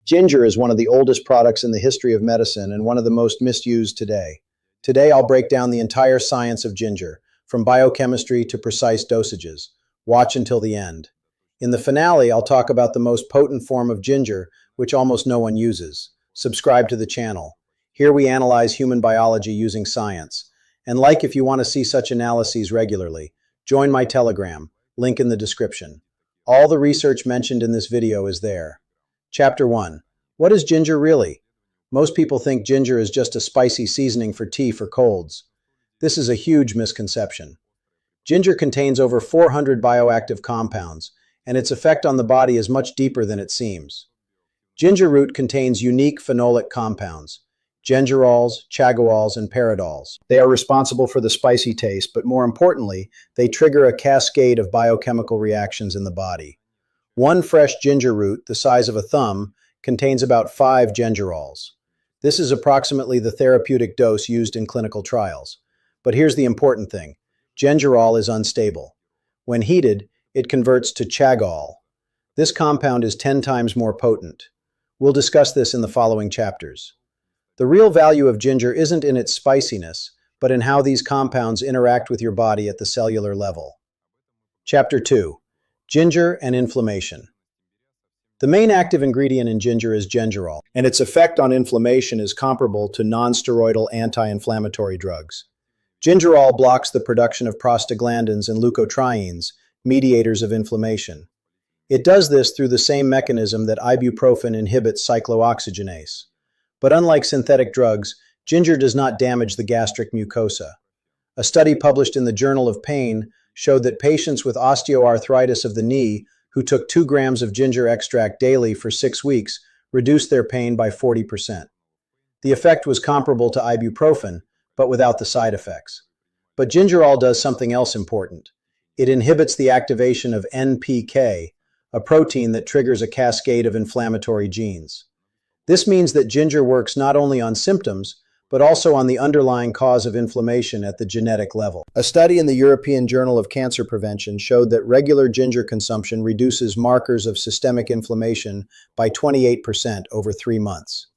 Ginger is one of the oldest products in the history of medicine and one of the most misused today. Today, I'll break down the entire science of ginger, from biochemistry to precise dosages. Watch until the end. In the finale, I'll talk about the most potent form of ginger, which almost no one uses. Subscribe to the channel. Here we analyze human biology using science. And like if you want to see such analyses regularly, join my Telegram, link in the description. All the research mentioned in this video is there. Chapter 1. What is ginger really? Most people think ginger is just a spicy seasoning for tea for colds. This is a huge misconception. Ginger contains over 400 bioactive compounds, and its effect on the body is much deeper than it seems. Ginger root contains unique phenolic compounds, gingerols, chagoals, and pyridols. They are responsible for the spicy taste, but more importantly, they trigger a cascade of biochemical reactions in the body. One fresh ginger root, the size of a thumb, contains about 5 gingerols. This is approximately the therapeutic dose used in clinical trials. But here's the important thing. Gingerol is unstable. When heated, it converts to chagol. This compound is 10 times more potent. We'll discuss this in the following chapters. The real value of ginger isn't in its spiciness, but in how these compounds interact with your body at the cellular level. Chapter 2. Ginger and inflammation. The main active ingredient in ginger is gingerol, and its effect on inflammation is comparable to non-steroidal anti-inflammatory drugs. Gingerol blocks the production of prostaglandins and leukotrienes, mediators of inflammation. It does this through the same mechanism that ibuprofen inhibits cyclooxygenase. But unlike synthetic drugs, ginger does not damage the gastric mucosa. A study published in the Journal of Pain showed that patients with osteoarthritis of the knee who took 2 grams of ginger extract daily for 6 weeks reduced their pain by 40%. The effect was comparable to ibuprofen, but without the side effects. But gingerol does something else important. It inhibits the activation of NPK, a protein that triggers a cascade of inflammatory genes. This means that ginger works not only on symptoms, but also on the underlying cause of inflammation at the genetic level. A study in the European Journal of Cancer Prevention showed that regular ginger consumption reduces markers of systemic inflammation by 28% over 3 months.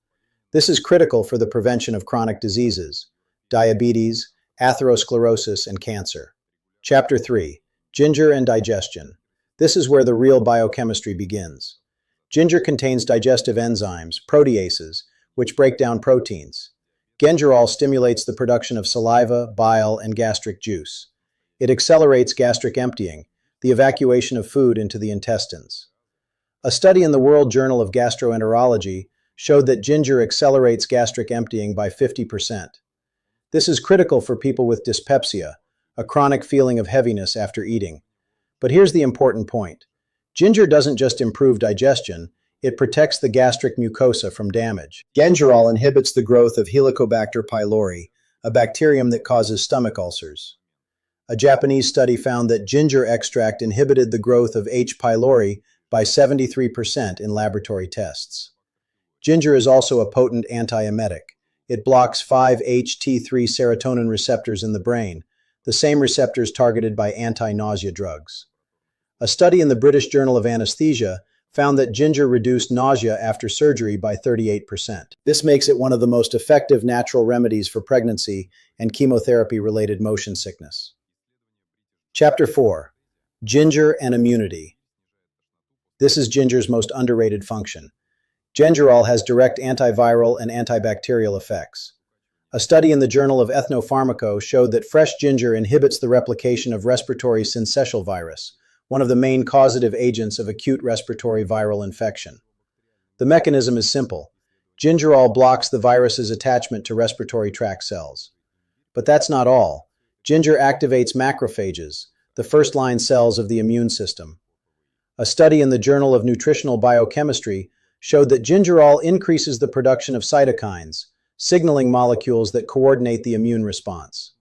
This is critical for the prevention of chronic diseases, diabetes, atherosclerosis, and cancer. Chapter 3. Ginger and digestion. This is where the real biochemistry begins. Ginger contains digestive enzymes, proteases, which break down proteins. Gingerol stimulates the production of saliva, bile, and gastric juice. It accelerates gastric emptying, the evacuation of food into the intestines. A study in the World Journal of Gastroenterology showed that ginger accelerates gastric emptying by 50%. This is critical for people with dyspepsia, a chronic feeling of heaviness after eating. But here's the important point. Ginger doesn't just improve digestion, it protects the gastric mucosa from damage. Gingerol inhibits the growth of Helicobacter pylori, a bacterium that causes stomach ulcers. A Japanese study found that ginger extract inhibited the growth of H. pylori by 73% in laboratory tests. Ginger is also a potent antiemetic. It blocks 5-HT3 serotonin receptors in the brain, the same receptors targeted by anti-nausea drugs. A study in the British Journal of Anesthesia found that ginger reduced nausea after surgery by 38%. This makes it one of the most effective natural remedies for pregnancy and chemotherapy-related motion sickness. Chapter 4. Ginger and immunity. This is ginger's most underrated function. Gingerol has direct antiviral and antibacterial effects. A study in the Journal of Ethnopharmaco showed that fresh ginger inhibits the replication of respiratory syncytial virus, one of the main causative agents of acute respiratory viral infection. The mechanism is simple. Gingerol blocks the virus's attachment to respiratory tract cells. But that's not all. Ginger activates macrophages, the first-line cells of the immune system. A study in the Journal of Nutritional Biochemistry showed that gingerol increases the production of cytokines, signaling molecules that coordinate the immune response.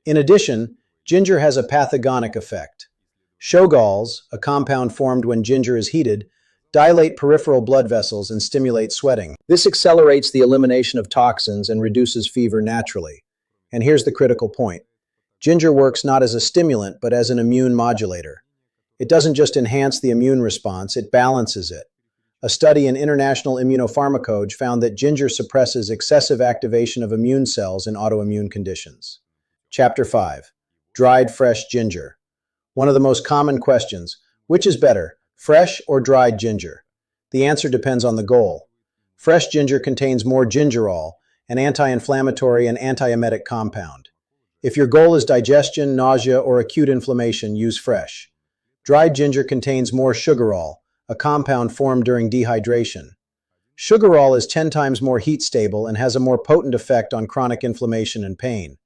In addition, ginger has a pathogonic effect. Chagoals, a compound formed when ginger is heated, dilate peripheral blood vessels and stimulate sweating. This accelerates the elimination of toxins and reduces fever naturally. And here's the critical point. Ginger works not as a stimulant, but as an immune modulator. It doesn't just enhance the immune response, it balances it. A study in International Immunopharmacology found that ginger suppresses excessive activation of immune cells in autoimmune conditions. Chapter 5. Dried fresh ginger. One of the most common questions: which is better, fresh or dried ginger? The answer depends on the goal. Fresh ginger contains more gingerol, an anti-inflammatory and antiemetic compound. If your goal is digestion, nausea, or acute inflammation, use fresh. Dried ginger contains more sugarol, a compound formed during dehydration. Sugarol is 10 times more heat-stable and has a more potent effect on chronic inflammation and pain.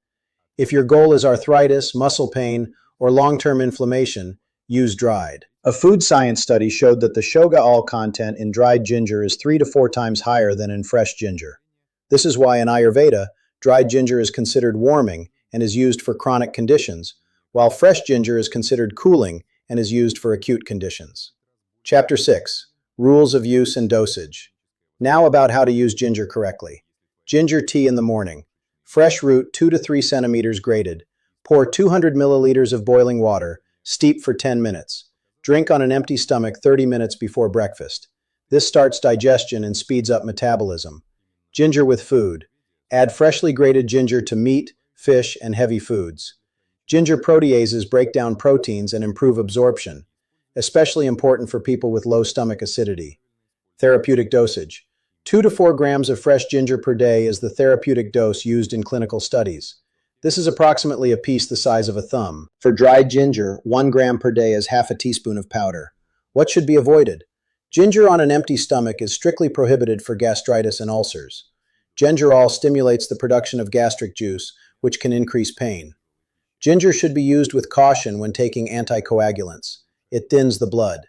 If your goal is arthritis, muscle pain, or long-term inflammation, use dried. A food science study showed that the sugarol content in dried ginger is 3 to 4 times higher than in fresh ginger. This is why in Ayurveda, dried ginger is considered warming and is used for chronic conditions, while fresh ginger is considered cooling and is used for acute conditions. Chapter 6. Rules of use and dosage. Now about how to use ginger correctly. Ginger tea in the morning. Fresh root 2 to 3 centimeters grated. Pour 200 milliliters of boiling water. Steep for 10 minutes. Drink on an empty stomach 30 minutes before breakfast. This starts digestion and speeds up metabolism. Ginger with food. Add freshly grated ginger to meat, fish, and heavy foods. Ginger proteases break down proteins and improve absorption, especially important for people with low stomach acidity. Therapeutic dosage. 2 to 4 grams of fresh ginger per day is the therapeutic dose used in clinical studies. This is approximately a piece the size of a thumb. For dried ginger, 1 gram per day is half a teaspoon of powder. What should be avoided? Ginger on an empty stomach is strictly prohibited for gastritis and ulcers. Gingerol stimulates the production of gastric juice, which can increase pain. Ginger should be used with caution when taking anticoagulants. It thins the blood.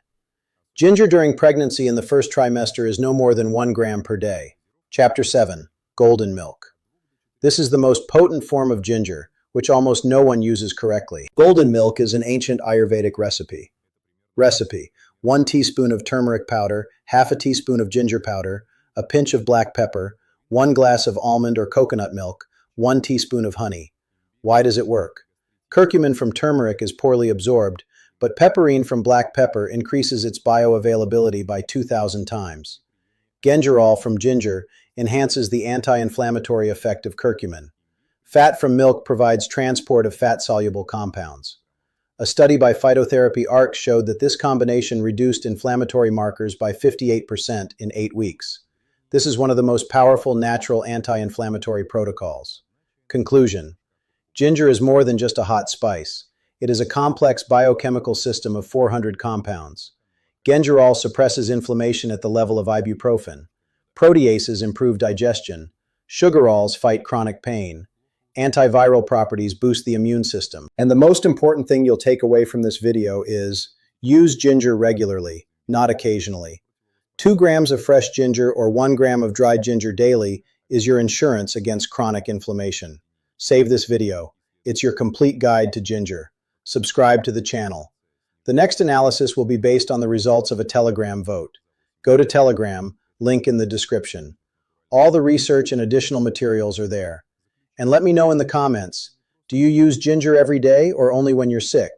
Ginger during pregnancy in the first trimester is no more than 1 gram per day. Chapter 7. Golden milk. This is the most potent form of ginger, which almost no one uses correctly. Golden milk is an ancient Ayurvedic recipe. Recipe: 1 teaspoon of turmeric powder, half a teaspoon of ginger powder, a pinch of black pepper, 1 glass of almond or coconut milk, 1 teaspoon of honey. Why does it work? Curcumin from turmeric is poorly absorbed, but pepperine from black pepper increases its bioavailability by 2,000 times. Gingerol from ginger enhances the anti-inflammatory effect of curcumin. Fat from milk provides transport of fat-soluble compounds. A study by Phytotherapy ARC showed that this combination reduced inflammatory markers by 58% in 8 weeks. This is one of the most powerful natural anti-inflammatory protocols. Conclusion: ginger is more than just a hot spice. It is a complex biochemical system of 400 compounds. Gingerol suppresses inflammation at the level of ibuprofen. Proteases improve digestion. Sugarols fight chronic pain. Antiviral properties boost the immune system. And the most important thing you'll take away from this video is: use ginger regularly, not occasionally. 2 grams of fresh ginger or 1 gram of dried ginger daily is your insurance against chronic inflammation. Save this video. It's your complete guide to ginger. Subscribe to the channel. The next analysis will be based on the results of a Telegram vote. Go to Telegram, link in the description. All the research and additional materials are there. And let me know in the comments, do you use ginger every day or only when you're sick?